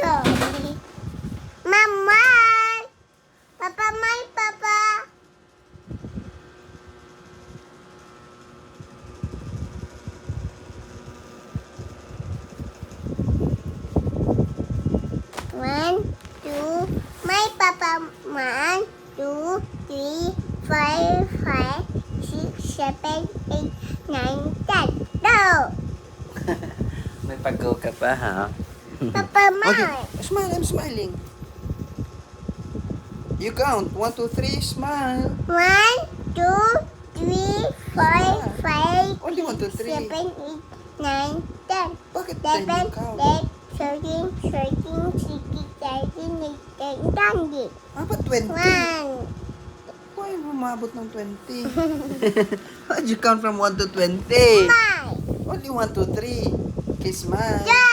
Sorry. Mama! Papa, my papa! One, two, my papa. 1, 2, 3, 4, 5, 6, 7, 8, 9, 10. Go! May pag-go ka pa, ha? Papa, Okay, my. smile. I'm smiling. You count. 1, 2, 3, smile. 1, 2, 3, 4, 5, Only 1, 2, 3. 7, 8, 9, 10. Bakit 7, 10 yung count? 8, 13, 14, 16, 17, 18, 19, 20. Ah, ba't 20? 1. Why umabot ng 20? How'd you count from 1 to 20? My. Only 1, 2, 3. Okay, smile. Go!